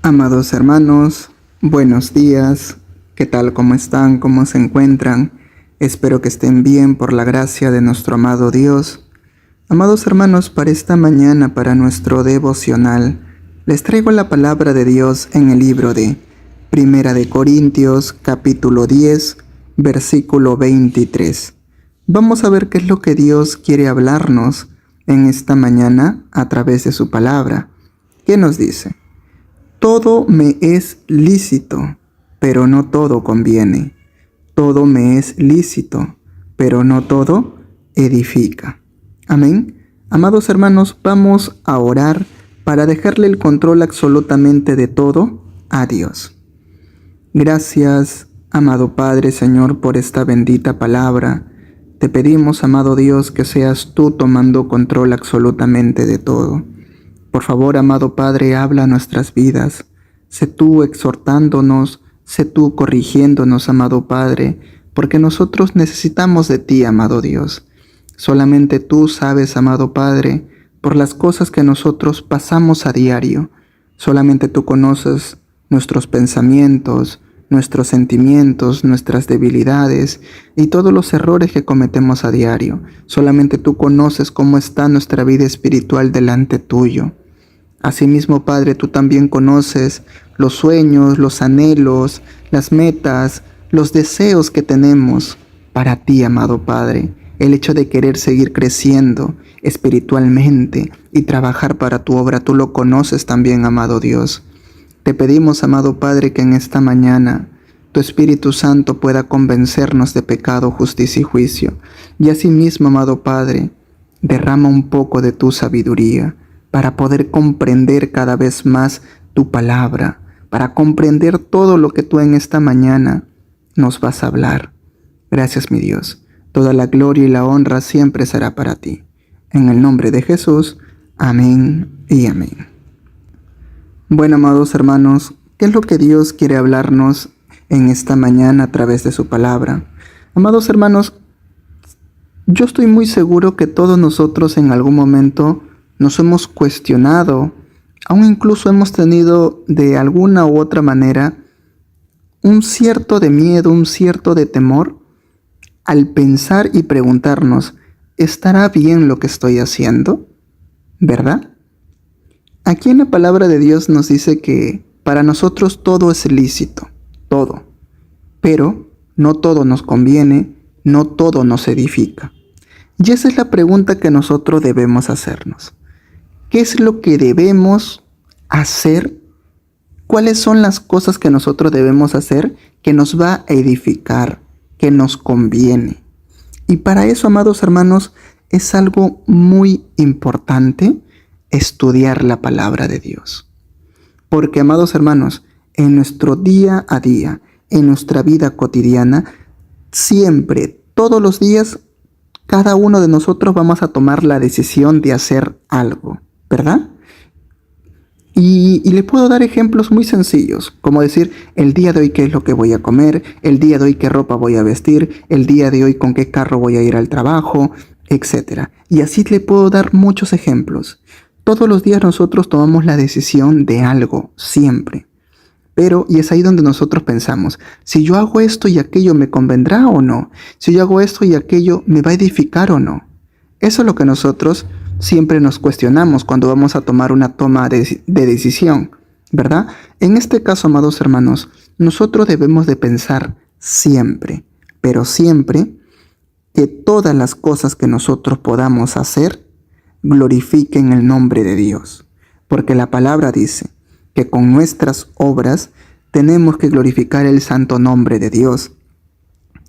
Amados hermanos, buenos días. ¿Qué tal? ¿Cómo están? ¿Cómo se encuentran? Espero que estén bien por la gracia de nuestro amado Dios. Amados hermanos, para esta mañana, para nuestro devocional, les traigo la palabra de Dios en el libro de Primera de Corintios, capítulo 10, versículo 23. Vamos a ver qué es lo que Dios quiere hablarnos en esta mañana a través de su palabra. ¿Qué nos dice? Todo me es lícito, pero no todo conviene. Todo me es lícito, pero no todo edifica. Amén. Amados hermanos, vamos a orar para dejarle el control absolutamente de todo a Dios. Gracias, amado Padre, Señor, por esta bendita palabra. Te pedimos, amado Dios, que seas tú tomando control absolutamente de todo. Por favor, amado Padre, habla a nuestras vidas. Sé tú exhortándonos, sé tú corrigiéndonos, amado Padre, porque nosotros necesitamos de ti, amado Dios. Solamente tú sabes, amado Padre, por las cosas que nosotros pasamos a diario. Solamente tú conoces nuestros pensamientos, nuestros sentimientos, nuestras debilidades y todos los errores que cometemos a diario. Solamente tú conoces cómo está nuestra vida espiritual delante tuyo. Asimismo, Padre, tú también conoces los sueños, los anhelos, las metas, los deseos que tenemos para ti, amado Padre. El hecho de querer seguir creciendo espiritualmente y trabajar para tu obra, tú lo conoces también, amado Dios. Te pedimos, amado Padre, que en esta mañana tu Espíritu Santo pueda convencernos de pecado, justicia y juicio. Y asimismo, amado Padre, derrama un poco de tu sabiduría para poder comprender cada vez más tu palabra, para comprender todo lo que tú en esta mañana nos vas a hablar. Gracias, mi Dios. Toda la gloria y la honra siempre será para ti. En el nombre de Jesús, amén y amén. Bueno, amados hermanos, ¿qué es lo que Dios quiere hablarnos en esta mañana a través de su palabra? Amados hermanos, yo estoy muy seguro que todos nosotros en algún momento nos hemos cuestionado, aún incluso hemos tenido de alguna u otra manera un cierto de miedo, un cierto de temor al pensar y preguntarnos, ¿estará bien lo que estoy haciendo? ¿Verdad? Aquí en la palabra de Dios nos dice que para nosotros todo es lícito, todo, pero no todo nos conviene, no todo nos edifica. Y esa es la pregunta que nosotros debemos hacernos. ¿Qué es lo que debemos hacer? ¿Cuáles son las cosas que nosotros debemos hacer que nos va a edificar, que nos conviene? Y para eso, amados hermanos, es algo muy importante estudiar la palabra de Dios. Porque, amados hermanos, en nuestro día a día, en nuestra vida cotidiana, siempre, todos los días, cada uno de nosotros vamos a tomar la decisión de hacer algo, ¿verdad? Y le puedo dar ejemplos muy sencillos, como decir, el día de hoy qué es lo que voy a comer, el día de hoy qué ropa voy a vestir, el día de hoy con qué carro voy a ir al trabajo, etc. Y así le puedo dar muchos ejemplos. Todos los días nosotros tomamos la decisión de algo, siempre. Pero, y es ahí donde nosotros pensamos, si yo hago esto y aquello, ¿me convendrá o no? Si yo hago esto y aquello, ¿me va a edificar o no? Eso es lo que nosotros siempre nos cuestionamos cuando vamos a tomar una toma de decisión, ¿verdad? En este caso, amados hermanos, nosotros debemos de pensar siempre, pero siempre, que todas las cosas que nosotros podamos hacer glorifiquen el nombre de Dios. Porque la palabra dice que con nuestras obras tenemos que glorificar el santo nombre de Dios.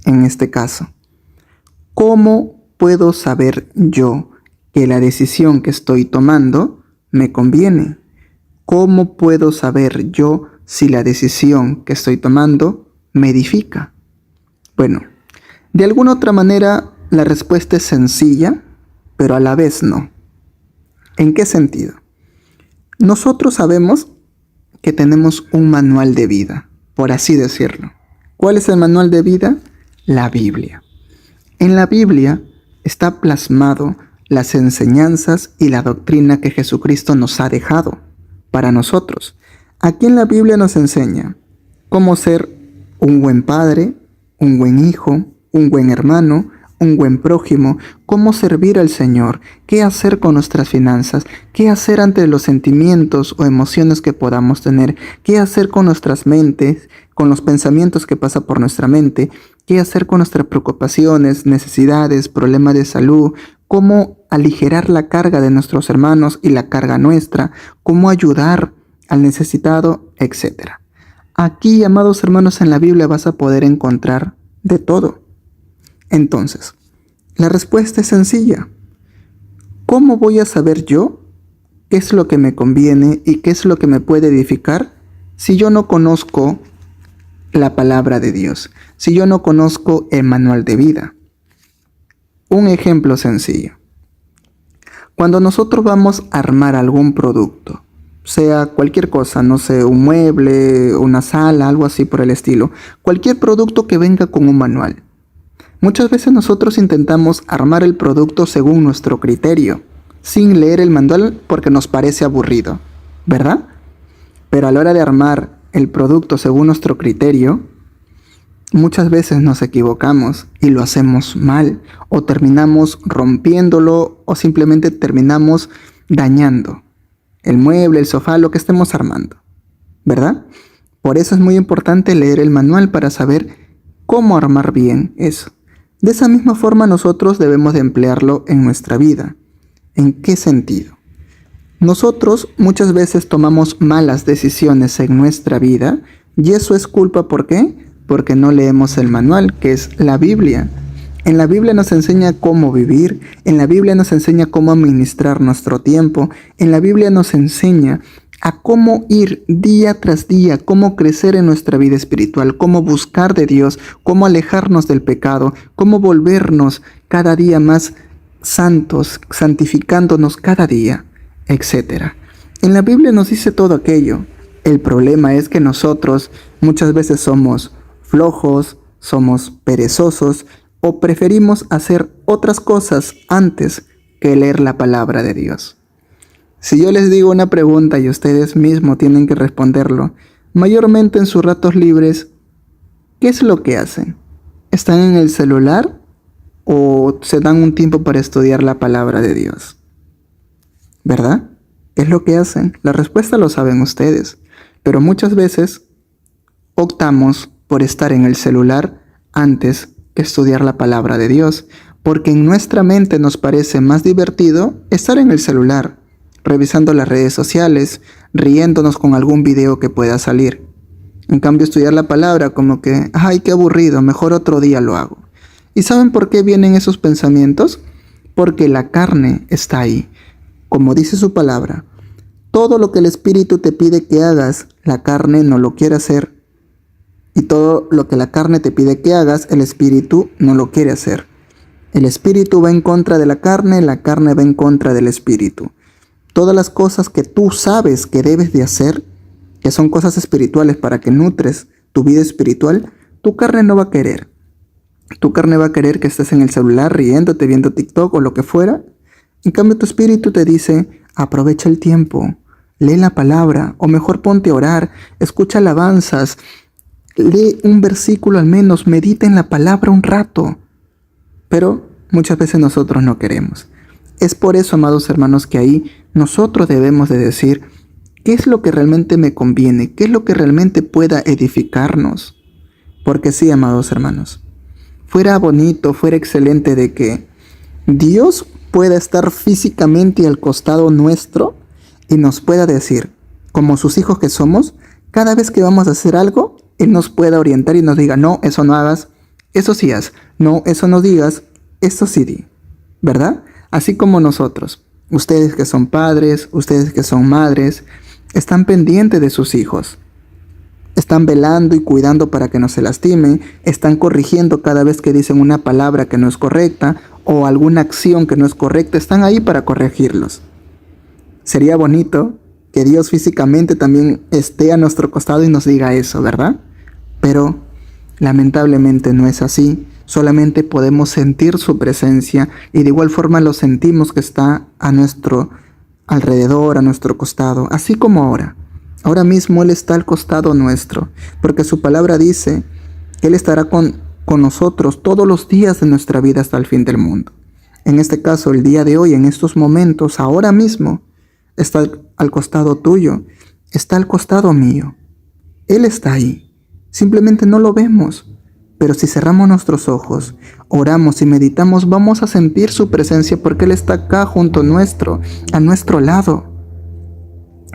En este caso, ¿cómo puedo saber yo que la decisión que estoy tomando me conviene? ¿Cómo puedo saber yo si la decisión que estoy tomando me edifica? Bueno, de alguna otra manera la respuesta es sencilla, pero a la vez no. ¿En qué sentido? Nosotros sabemos que tenemos un manual de vida, por así decirlo. ¿Cuál es el manual de vida? La Biblia. En la Biblia está plasmado las enseñanzas y la doctrina que Jesucristo nos ha dejado para nosotros. Aquí en la Biblia nos enseña cómo ser un buen padre, un buen hijo, un buen hermano, un buen prójimo, cómo servir al Señor, qué hacer con nuestras finanzas, qué hacer ante los sentimientos o emociones que podamos tener, qué hacer con nuestras mentes, con los pensamientos que pasan por nuestra mente, qué hacer con nuestras preocupaciones, necesidades, problemas de salud, cómo aligerar la carga de nuestros hermanos y la carga nuestra, cómo ayudar al necesitado, etc. Aquí, amados hermanos, en la Biblia vas a poder encontrar de todo. Entonces, la respuesta es sencilla. ¿Cómo voy a saber yo qué es lo que me conviene y qué es lo que me puede edificar si yo no conozco la palabra de Dios, si yo no conozco el manual de vida? Un ejemplo sencillo. Cuando nosotros vamos a armar algún producto, sea cualquier cosa, no sé, un mueble, una sala, algo así por el estilo, cualquier producto que venga con un manual. Muchas veces nosotros intentamos armar el producto según nuestro criterio, sin leer el manual porque nos parece aburrido, ¿verdad? Pero a la hora de armar el producto según nuestro criterio, muchas veces nos equivocamos y lo hacemos mal, o terminamos rompiéndolo, o simplemente terminamos dañando el mueble, el sofá, lo que estemos armando, ¿verdad? Por eso es muy importante leer el manual para saber cómo armar bien eso. De esa misma forma nosotros debemos de emplearlo en nuestra vida. ¿En qué sentido? Nosotros muchas veces tomamos malas decisiones en nuestra vida y eso es culpa, ¿por qué? Porque no leemos el manual, que es la Biblia. En la Biblia nos enseña cómo vivir, en la Biblia nos enseña cómo administrar nuestro tiempo, en la Biblia nos enseña a cómo ir día tras día, cómo crecer en nuestra vida espiritual, cómo buscar de Dios, cómo alejarnos del pecado, cómo volvernos cada día más santos, santificándonos cada día, etc. En la Biblia nos dice todo aquello. El problema es que nosotros muchas veces somos flojos, somos perezosos o preferimos hacer otras cosas antes que leer la palabra de Dios. Si yo les digo una pregunta y ustedes mismos tienen que responderlo, mayormente en sus ratos libres, ¿qué es lo que hacen? ¿Están en el celular o se dan un tiempo para estudiar la palabra de Dios? ¿Verdad? ¿Qué es lo que hacen? La respuesta lo saben ustedes, pero muchas veces optamos por estar en el celular antes que estudiar la palabra de Dios, porque en nuestra mente nos parece más divertido estar en el celular, revisando las redes sociales, riéndonos con algún video que pueda salir. En cambio, estudiar la palabra como que, ¡ay, qué aburrido! Mejor otro día lo hago. ¿Y saben por qué vienen esos pensamientos? Porque la carne está ahí. Como dice su palabra, todo lo que el Espíritu te pide que hagas, la carne no lo quiere hacer. Y todo lo que la carne te pide que hagas, el Espíritu no lo quiere hacer. El Espíritu va en contra de la carne va en contra del Espíritu. Todas las cosas que tú sabes que debes de hacer, que son cosas espirituales para que nutres tu vida espiritual, tu carne no va a querer. Tu carne va a querer que estés en el celular riéndote, viendo TikTok o lo que fuera. En cambio, tu espíritu te dice, aprovecha el tiempo, lee la palabra, o mejor ponte a orar, escucha alabanzas, lee un versículo al menos, medita en la palabra un rato. Pero muchas veces nosotros no queremos. Es por eso, amados hermanos, que ahí nosotros debemos de decir qué es lo que realmente me conviene, qué es lo que realmente pueda edificarnos. Porque sí, amados hermanos, fuera bonito, fuera excelente de que Dios pueda estar físicamente al costado nuestro y nos pueda decir, como sus hijos que somos, cada vez que vamos a hacer algo, Él nos pueda orientar y nos diga, no, eso no hagas, eso sí haz, no, eso no digas, eso sí di, ¿verdad? Así como nosotros, ustedes que son padres, ustedes que son madres, están pendientes de sus hijos. Están velando y cuidando para que no se lastimen, están corrigiendo cada vez que dicen una palabra que no es correcta o alguna acción que no es correcta, están ahí para corregirlos. Sería bonito que Dios físicamente también esté a nuestro costado y nos diga eso, ¿verdad? Pero lamentablemente no es así. Solamente podemos sentir su presencia y de igual forma lo sentimos que está a nuestro alrededor, a nuestro costado, así como ahora. Ahora mismo Él está al costado nuestro, porque su palabra dice que Él estará con nosotros todos los días de nuestra vida hasta el fin del mundo. En este caso, el día de hoy, en estos momentos, ahora mismo, está al costado tuyo, está al costado mío. Él está ahí. Simplemente no lo vemos. Pero si cerramos nuestros ojos, oramos y meditamos, vamos a sentir su presencia porque Él está acá junto nuestro, a nuestro lado.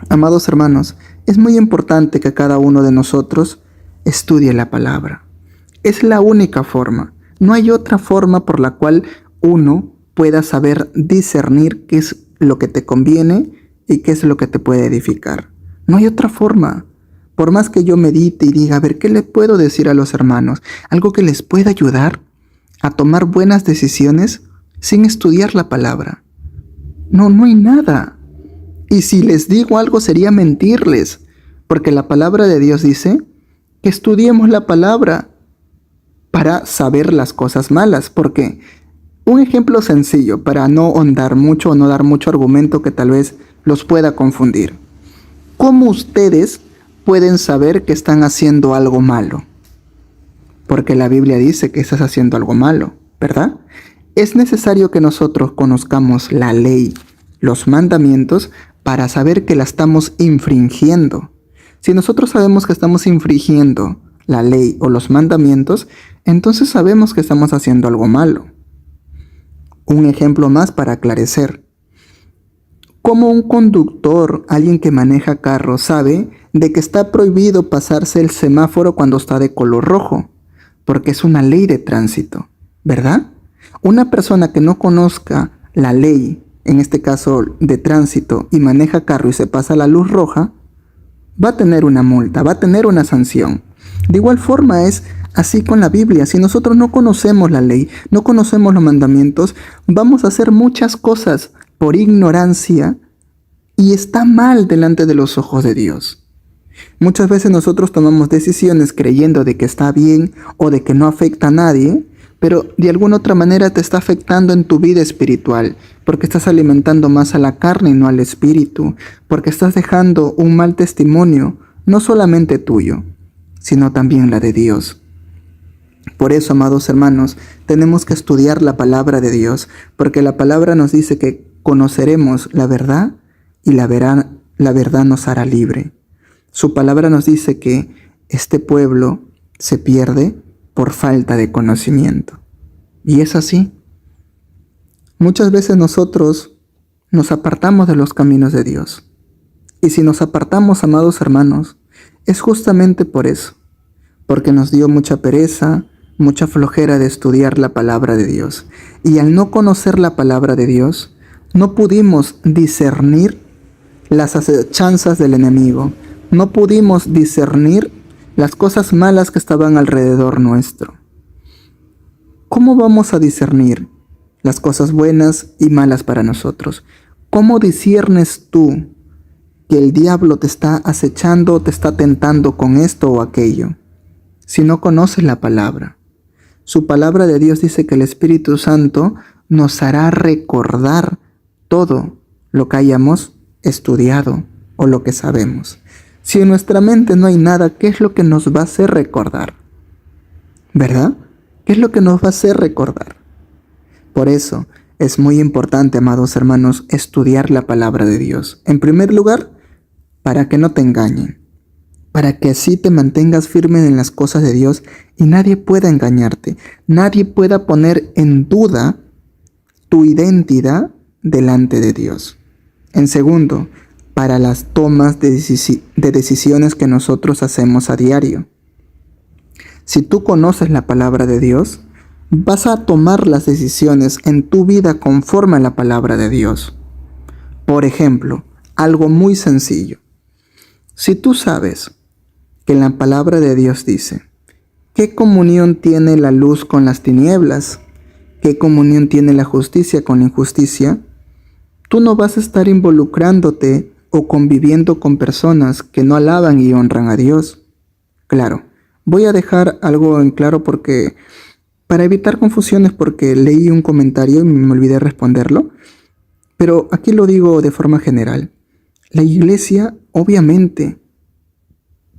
Amados hermanos, es muy importante que cada uno de nosotros estudie la palabra. Es la única forma. No hay otra forma por la cual uno pueda saber discernir qué es lo que te conviene y qué es lo que te puede edificar. No hay otra forma. Por más que yo medite y diga, a ver, ¿qué le puedo decir a los hermanos? Algo que les pueda ayudar a tomar buenas decisiones sin estudiar la palabra. No hay nada. Y si les digo algo sería mentirles, porque la palabra de Dios dice que estudiemos la palabra para saber las cosas malas. Porque un ejemplo sencillo, para no ahondar mucho o no dar mucho argumento que tal vez los pueda confundir. ¿Cómo ustedes pueden saber que están haciendo algo malo? Porque la Biblia dice que estás haciendo algo malo, ¿verdad? Es necesario que nosotros conozcamos la ley, los mandamientos, para saber que la estamos infringiendo. Si nosotros sabemos que estamos infringiendo la ley o los mandamientos, entonces sabemos que estamos haciendo algo malo. Un ejemplo más para aclarecer. ¿Cómo un conductor, alguien que maneja carro, sabe de que está prohibido pasarse el semáforo cuando está de color rojo? Porque es una ley de tránsito, ¿verdad? Una persona que no conozca la ley, en este caso de tránsito, y maneja carro y se pasa la luz roja, va a tener una multa, va a tener una sanción. De igual forma es así con la Biblia. Si nosotros no conocemos la ley, no conocemos los mandamientos, vamos a hacer muchas cosas por ignorancia y está mal delante de los ojos de Dios. Muchas veces nosotros tomamos decisiones creyendo de que está bien o de que no afecta a nadie, pero de alguna otra manera te está afectando en tu vida espiritual, porque estás alimentando más a la carne y no al espíritu, porque estás dejando un mal testimonio, no solamente tuyo, sino también la de Dios. Por eso, amados hermanos, tenemos que estudiar la palabra de Dios, porque la palabra nos dice que conoceremos la verdad y la verdad nos hará libre. Su palabra nos dice que este pueblo se pierde por falta de conocimiento. Y es así. Muchas veces nosotros nos apartamos de los caminos de Dios. Y si nos apartamos, amados hermanos, es justamente por eso, porque nos dio mucha pereza, mucha flojera de estudiar la palabra de Dios. Y al no conocer la palabra de Dios, no pudimos discernir las acechanzas del enemigo. No pudimos discernir las cosas malas que estaban alrededor nuestro. ¿Cómo vamos a discernir las cosas buenas y malas para nosotros? ¿Cómo disiernes tú que el diablo te está acechando o te está tentando con esto o aquello si no conoces la palabra? Su palabra de Dios dice que el Espíritu Santo nos hará recordar todo lo que hayamos estudiado o lo que sabemos. Si en nuestra mente no hay nada, ¿qué es lo que nos va a hacer recordar? ¿Verdad? ¿Qué es lo que nos va a hacer recordar? Por eso es muy importante, amados hermanos, estudiar la palabra de Dios. En primer lugar, para que no te engañen, para que así te mantengas firme en las cosas de Dios y nadie pueda engañarte, nadie pueda poner en duda tu identidad delante de Dios. En segundo, para las tomas de decisiones que nosotros hacemos a diario. Si tú conoces la palabra de Dios, vas a tomar las decisiones en tu vida conforme a la palabra de Dios. Por ejemplo, algo muy sencillo. Si tú sabes que la palabra de Dios dice, ¿qué comunión tiene la luz con las tinieblas? ¿Qué comunión tiene la justicia con la injusticia? Tú no vas a estar involucrándote o conviviendo con personas que no alaban y honran a Dios. Claro, voy a dejar algo en claro para evitar confusiones, porque leí un comentario y me olvidé responderlo, pero aquí lo digo de forma general. La iglesia obviamente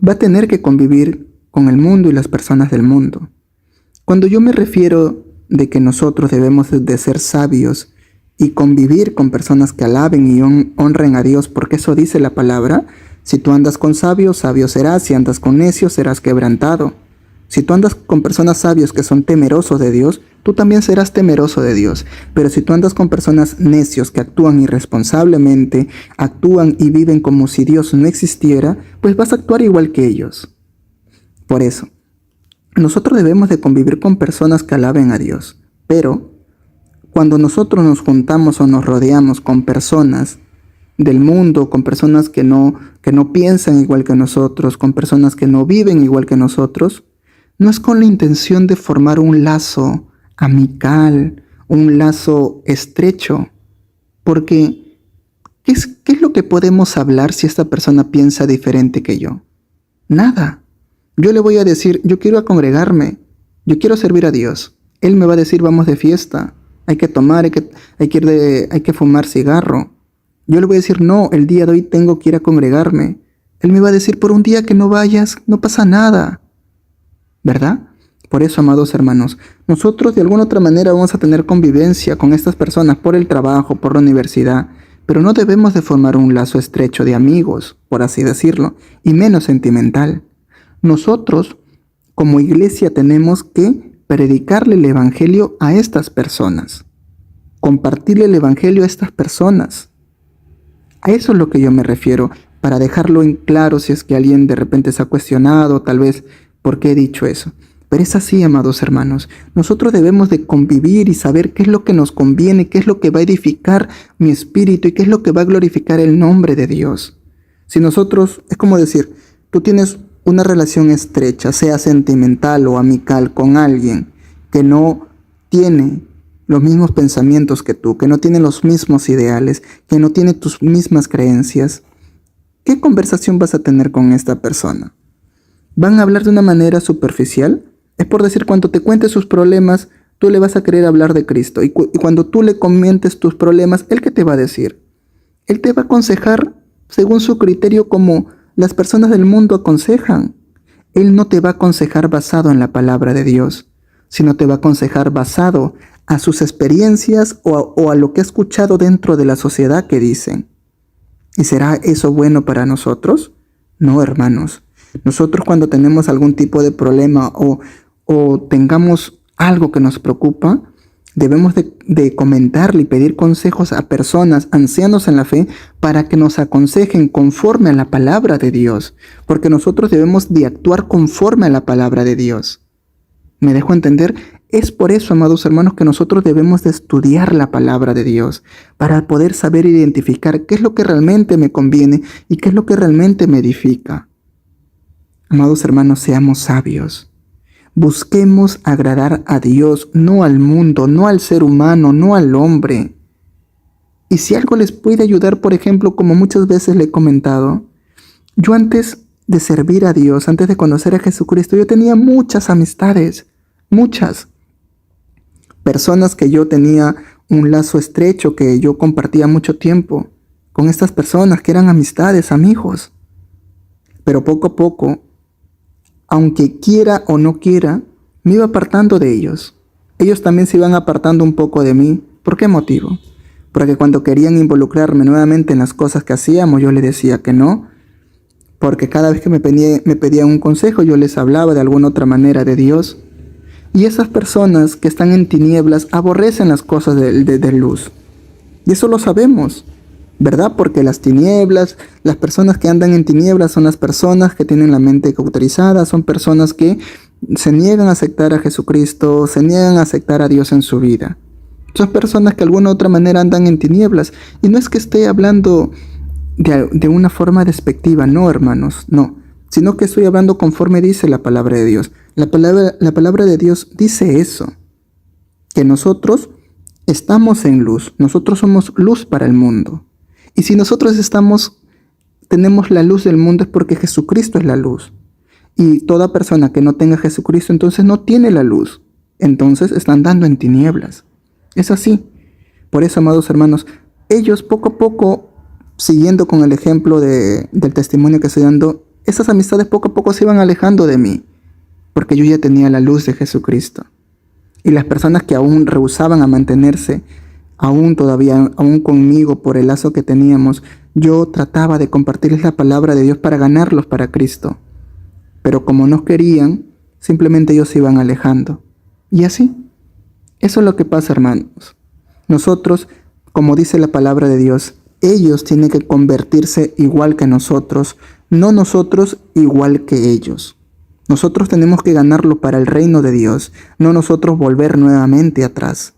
va a tener que convivir con el mundo y las personas del mundo. Cuando yo me refiero de que nosotros debemos de ser sabios y convivir con personas que alaben y honren a Dios, porque eso dice la palabra: si tú andas con sabios, sabio serás; si andas con necios, serás quebrantado. Si tú andas con personas sabios que son temerosos de Dios, tú también serás temeroso de Dios. Pero si tú andas con personas necios que actúan irresponsablemente, actúan y viven como si Dios no existiera, pues vas a actuar igual que ellos. Por eso, nosotros debemos de convivir con personas que alaben a Dios. Pero cuando nosotros nos juntamos o nos rodeamos con personas del mundo, con personas que no piensan igual que nosotros, con personas que no viven igual que nosotros, no es con la intención de formar un lazo amical, un lazo estrecho, porque ¿qué es lo que podemos hablar si esta persona piensa diferente que yo? Nada. Yo le voy a decir: yo quiero a congregarme, yo quiero servir a Dios. Él me va a decir: vamos de fiesta, hay que tomar, hay que fumar cigarro. Yo le voy a decir: no, el día de hoy tengo que ir a congregarme. Él me va a decir: por un día que no vayas, no pasa nada. ¿Verdad? Por eso, amados hermanos, nosotros de alguna otra manera vamos a tener convivencia con estas personas por el trabajo, por la universidad, pero no debemos de formar un lazo estrecho de amigos, por así decirlo, y menos sentimental. Nosotros, como iglesia, tenemos que predicarle el evangelio a estas personas, compartirle el evangelio a estas personas. A eso es lo que yo me refiero, para dejarlo en claro si es que alguien de repente se ha cuestionado, tal vez, ¿por qué he dicho eso? Pero es así, amados hermanos. Nosotros debemos de convivir y saber qué es lo que nos conviene, qué es lo que va a edificar mi espíritu y qué es lo que va a glorificar el nombre de Dios. Si nosotros, es como decir, tú tienes una relación estrecha, sea sentimental o amical, con alguien que no tiene los mismos pensamientos que tú, que no tiene los mismos ideales, que no tiene tus mismas creencias, ¿qué conversación vas a tener con esta persona? ¿Van a hablar de una manera superficial? Es por decir, cuando te cuente sus problemas, tú le vas a querer hablar de Cristo. Y cuando tú le comentes tus problemas, ¿él qué te va a decir? Él te va a aconsejar según su criterio, como las personas del mundo aconsejan. Él no te va a aconsejar basado en la palabra de Dios, sino te va a aconsejar basado a sus experiencias o a lo que ha escuchado dentro de la sociedad que dicen. ¿Y será eso bueno para nosotros? No, hermanos. Nosotros, cuando tenemos algún tipo de problema o tengamos algo que nos preocupa, debemos de comentarle y pedir consejos a personas, ancianos en la fe, para que nos aconsejen conforme a la palabra de Dios, porque nosotros debemos de actuar conforme a la palabra de Dios. ¿Me dejo entender? Es por eso, amados hermanos, que nosotros debemos de estudiar la palabra de Dios, para poder saber identificar qué es lo que realmente me conviene y qué es lo que realmente me edifica. Amados hermanos, seamos sabios. Busquemos agradar a Dios, no al mundo, no al ser humano, no al hombre. Y si algo les puede ayudar, por ejemplo, como muchas veces le he comentado, yo antes de servir a Dios, antes de conocer a Jesucristo, yo tenía muchas amistades, muchas personas que yo tenía un lazo estrecho, que yo compartía mucho tiempo con estas personas que eran amistades, amigos. Pero poco a poco, aunque quiera o no quiera, me iba apartando de ellos. Ellos también se iban apartando un poco de mí. ¿Por qué motivo? Porque cuando querían involucrarme nuevamente en las cosas que hacíamos, yo les decía que no. Porque cada vez que me pedían un consejo, yo les hablaba de alguna otra manera de Dios. Y esas personas que están en tinieblas aborrecen las cosas de luz. Y eso lo sabemos, ¿verdad? Porque las tinieblas, las personas que andan en tinieblas son las personas que tienen la mente cauterizada, son personas que se niegan a aceptar a Jesucristo, se niegan a aceptar a Dios en su vida. Son personas que de alguna u otra manera andan en tinieblas. Y no es que esté hablando de una forma despectiva, no, hermanos, no. Sino que estoy hablando conforme dice la palabra de Dios. La palabra de Dios dice eso, que nosotros estamos en luz, nosotros somos luz para el mundo. Y si nosotros tenemos la luz del mundo, es porque Jesucristo es la luz. Y toda persona que no tenga Jesucristo, entonces no tiene la luz. Entonces están dando en tinieblas. Es así. Por eso, amados hermanos, ellos poco a poco, siguiendo con el ejemplo del testimonio que estoy dando, esas amistades poco a poco se iban alejando de mí, porque yo ya tenía la luz de Jesucristo. Y las personas que aún rehusaban a mantenerse, aún conmigo por el lazo que teníamos, yo trataba de compartirles la palabra de Dios para ganarlos para Cristo. Pero como no querían, simplemente ellos se iban alejando. Y así, eso es lo que pasa, hermanos. Nosotros, como dice la palabra de Dios, ellos tienen que convertirse igual que nosotros, no nosotros igual que ellos. Nosotros tenemos que ganarlo para el reino de Dios, no nosotros volver nuevamente atrás.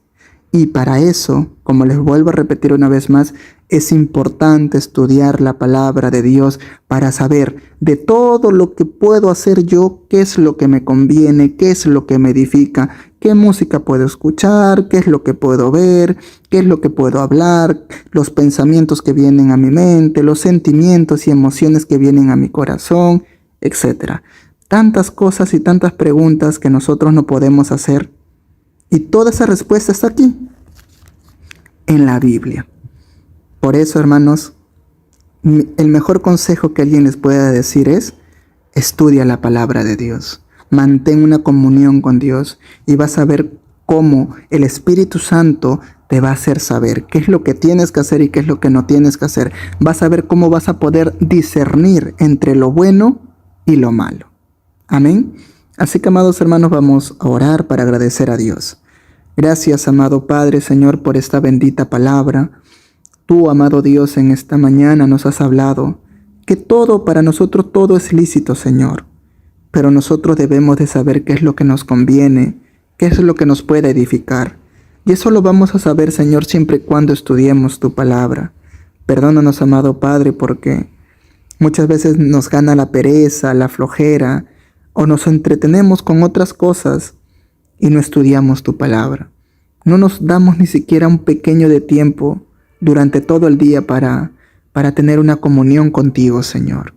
Y para eso, como les vuelvo a repetir una vez más, es importante estudiar la palabra de Dios para saber de todo lo que puedo hacer yo, qué es lo que me conviene, qué es lo que me edifica, qué música puedo escuchar, qué es lo que puedo ver, qué es lo que puedo hablar, los pensamientos que vienen a mi mente, los sentimientos y emociones que vienen a mi corazón, etc. Tantas cosas y tantas preguntas que nosotros no podemos hacer. Y toda esa respuesta está aquí, en la Biblia. Por eso, hermanos, el mejor consejo que alguien les pueda decir es: estudia la palabra de Dios, mantén una comunión con Dios y vas a ver cómo el Espíritu Santo te va a hacer saber qué es lo que tienes que hacer y qué es lo que no tienes que hacer. Vas a ver cómo vas a poder discernir entre lo bueno y lo malo. Amén. Así que, amados hermanos, vamos a orar para agradecer a Dios. Gracias, amado Padre, Señor, por esta bendita palabra. Tú, amado Dios, en esta mañana nos has hablado que para nosotros todo es lícito, Señor. Pero nosotros debemos de saber qué es lo que nos conviene, qué es lo que nos puede edificar. Y eso lo vamos a saber, Señor, siempre y cuando estudiemos tu palabra. Perdónanos, amado Padre, porque muchas veces nos gana la pereza, la flojera, o nos entretenemos con otras cosas y no estudiamos tu palabra. No nos damos ni siquiera un pequeño de tiempo durante todo el día para tener una comunión contigo, Señor.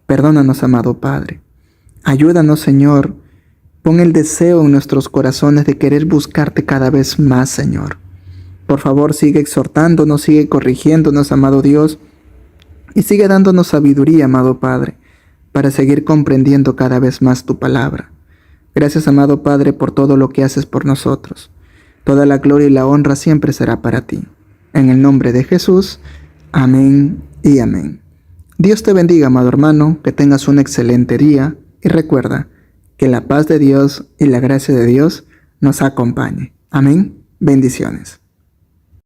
Perdónanos, amado Padre. Ayúdanos, Señor. Pon el deseo en nuestros corazones de querer buscarte cada vez más, Señor. Por favor, sigue exhortándonos, sigue corrigiéndonos, amado Dios, y sigue dándonos sabiduría, amado Padre, para seguir comprendiendo cada vez más tu palabra. Gracias, amado Padre, por todo lo que haces por nosotros. Toda la gloria y la honra siempre será para ti. En el nombre de Jesús, amén y amén. Dios te bendiga, amado hermano, que tengas un excelente día y recuerda que la paz de Dios y la gracia de Dios nos acompañe. Amén. Bendiciones.